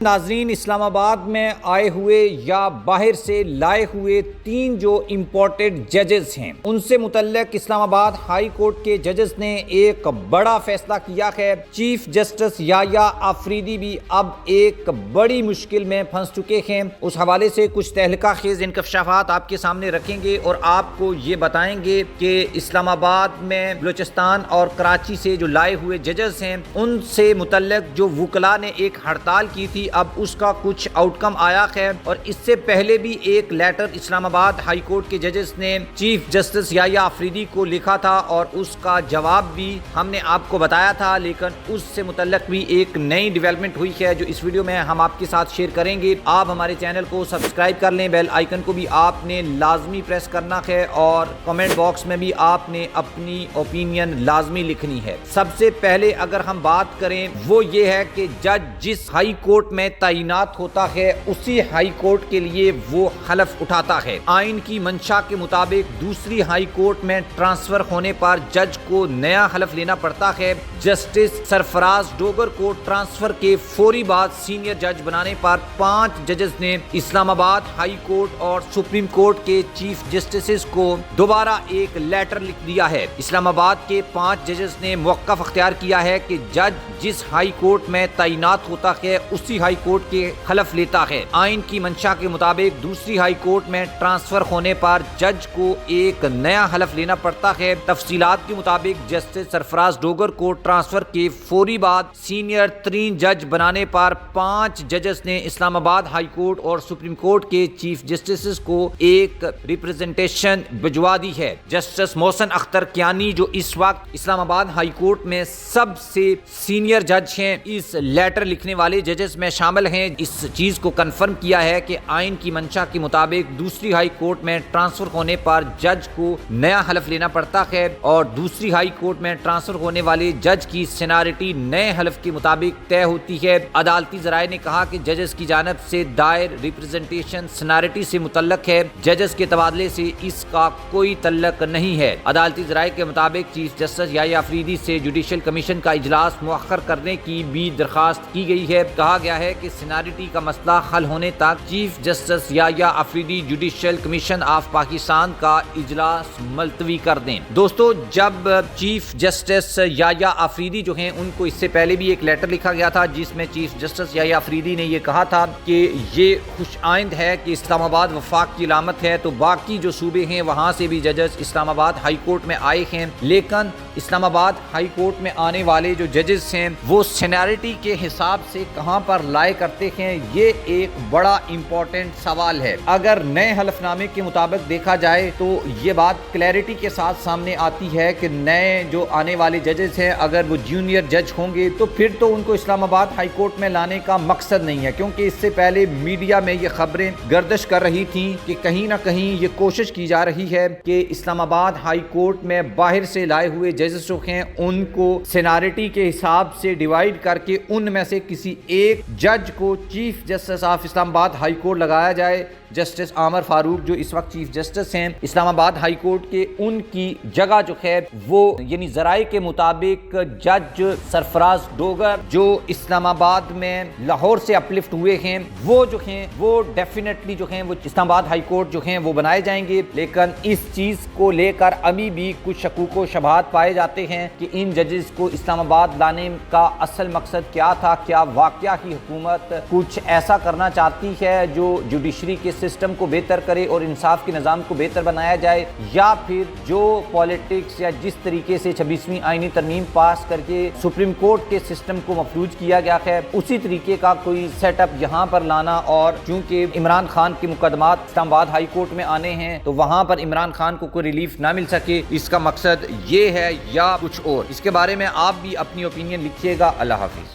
ناظرین، اسلام آباد میں آئے ہوئے یا باہر سے لائے ہوئے 3 جو امپورٹڈ ججز ہیں، ان سے متعلق اسلام آباد ہائی کورٹ کے ججز نے ایک بڑا فیصلہ کیا ہے۔ چیف جسٹس یحییٰ آفریدی بھی اب ایک بڑی مشکل میں پھنس چکے ہیں۔ اس حوالے سے کچھ تہلکہ خیز انکشافات آپ کے سامنے رکھیں گے اور آپ کو یہ بتائیں گے کہ اسلام آباد میں بلوچستان اور کراچی سے جو لائے ہوئے ججز ہیں، ان سے متعلق جو وکلاء نے ایک ہڑتال کی تھی، اب اس کا کچھ آؤٹ کم آیا ہے۔ اور اس سے پہلے بھی ایک لیٹر اسلام آباد ہائی کورٹ کے ججز نے چیف جسٹس یحییٰ آفریدی کو لکھا تھا اور اس کا جواب بھی ہم نے آپ کو بتایا تھا، لیکن اس سے متعلق بھی ایک نئی ڈیولپمنٹ ہوئی ہے جو اس ویڈیو میں ہم آپ کے ساتھ شیئر کریں گے۔ آپ ہمارے چینل کو سبسکرائب کر لیں، بیل آئیکن کو بھی آپ نے لازمی پریس کرنا ہے اور کمنٹ باکس میں بھی آپ نے اپنی اوپینین لازمی لکھنی ہے۔ سب سے پہلے اگر ہم بات کریں وہ یہ ہے کہ جج جس ہائی کورٹ میں تعینات ہوتا ہے اسی ہائی کورٹ کے لیے وہ حلف اٹھاتا ہے۔ آئین کی منشا کے مطابق دوسری ہائی کورٹ میں ٹرانسفر ہونے پر جج کو نیا حلف لینا پڑتا ہے۔ جسٹس سرفراز ڈوگر کو ٹرانسفر کے فوری بعد سینئر جج بنانے پر 5 ججز نے اسلام آباد ہائی کورٹ اور سپریم کورٹ کے چیف جسٹسز کو دوبارہ ایک لیٹر لکھ دیا ہے۔ اسلام آباد کے 5 ججز نے موقف اختیار کیا ہے کہ جج جس ہائی کورٹ میں تعینات ہوتا ہے اسی ہائی کورٹ کے حلف لیتا ہے۔ آئین کی منشا کے مطابق دوسری ہائی کورٹ میں ٹرانسفر ہونے پر جج کو ایک نیا حلف لینا پڑتا ہے۔ تفصیلات کے مطابق جسٹس سرفراز ڈوگر کو ٹرانسفر کے فوری بعد سینئر ترین جج بنانے پر 5 ججز نے اسلام آباد ہائی کورٹ اور سپریم کورٹ کے چیف جسٹسز کو ایک ریپرزنٹیشن بھجوا دی ہے۔ جسٹس محسن اختر کیانی جو اس وقت اسلام آباد ہائی کورٹ میں سب سے سینئر جج ہیں، اس لیٹر لکھنے والے ججز میں شامل ہیں۔ اس چیز کو کنفرم کیا ہے کہ آئین کی منشا کے مطابق دوسری ہائی کورٹ میں ٹرانسفر ہونے پر جج کو نیا حلف لینا پڑتا ہے اور دوسری ہائی کورٹ میں ٹرانسفر ہونے والے جج کی سینیارٹی نئے حلف کے مطابق طے ہوتی ہے۔ عدالتی ذرائع نے کہا کہ ججز کی جانب سے دائر ریپرزنٹیشن سینیارٹی سے متعلق ہے، ججز کے تبادلے سے اس کا کوئی تعلق نہیں ہے۔ عدالتی ذرائع کے مطابق چیف جسٹس یحییٰ آفریدی سے جوڈیشل کمیشن کا اجلاس مؤخر کرنے کی بھی درخواست کی گئی ہے۔ کہا گیا ہے کہ سینیارٹی کا مسئلہ حل ہونے تک chief justice Yahya Afridi judicial commission of Pakistan کا اجلاس ملتوی کر دیں۔ دوستو، جب چیف جسٹس یحییٰ آفریدی جو ہیں ان کو اس سے پہلے بھی ایک لیٹر لکھا گیا تھا جس میں چیف جسٹس یحییٰ آفریدی نے یہ کہا تھا کہ یہ خوش آئند ہے کہ اسلام آباد وفاق کی علامت ہے، تو باقی جو صوبے ہیں وہاں سے بھی ججز اسلام آباد ہائی کورٹ میں آئے ہیں، لیکن اسلام آباد ہائی کورٹ میں آنے والے جو ججز ہیں وہ سینیارٹی کے حساب سے کہاں پر لائے کرتے ہیں، یہ ایک بڑا امپورٹنٹ سوال ہے۔ اگر نئے حلف نامے کے مطابق دیکھا جائے تو یہ بات کلیئرٹی کے ساتھ سامنے آتی ہے کہ نئے جو آنے والے ججز ہیں اگر وہ جونیئر جج ہوں گے تو پھر تو ان کو اسلام آباد ہائی کورٹ میں لانے کا مقصد نہیں ہے، کیونکہ اس سے پہلے میڈیا میں یہ خبریں گردش کر رہی تھیں کہ کہیں نہ کہیں یہ کوشش کی جا رہی ہے کہ اسلام آباد ہائی کورٹ میں باہر سے لائے ہوئے ججز جو ہیں ان کو سینیارٹی کے حساب سے ڈیوائیڈ کر کے ان میں سے کسی ایک جج کو چیف جسٹس آف اسلام آباد ہائی کورٹ لگایا جائے۔ جسٹس عامر فاروق جو اس وقت چیف جسٹس ہیں اسلام آباد ہائی کورٹ کے، ان کی جگہ جو ہے وہ یعنی ذرائع کے مطابق جج سرفراز ڈوگر جو اسلام آباد میں لاہور سے اپلفٹ ہوئے ہیں وہ جو ہیں وہ ڈیفینیٹلی جو ہیں وہ اسلام آباد ہائی کورٹ جو ہیں وہ بنائے جائیں گے، لیکن اس چیز کو لے کر ابھی بھی کچھ شکوک و شبہات پائے جاتے ہیں کہ ان ججز کو اسلام آباد لانے کا اصل مقصد کیا تھا، کیا واقعہ ہی حکومت کچھ ایسا کرنا چاہتی ہے جو جوڈیشری کے سسٹم کو بہتر کرے اور انصاف کے نظام کو بہتر بنایا جائے، یا پھر جو پالیٹکس یا جس طریقے سے 26ویں آئینی ترمیم پاس کر کے سپریم کورٹ کے سسٹم کو مفلوج کیا گیا ہے اسی طریقے کا کوئی سیٹ اپ یہاں پر لانا، اور چونکہ عمران خان کے مقدمات اسلام آباد ہائی کورٹ میں آنے ہیں تو وہاں پر عمران خان کو کوئی ریلیف نہ مل سکے، اس کا مقصد یہ ہے یا کچھ اور؟ اس کے بارے میں آپ بھی اپنی اوپینین لکھیے گا۔ اللہ حافظ۔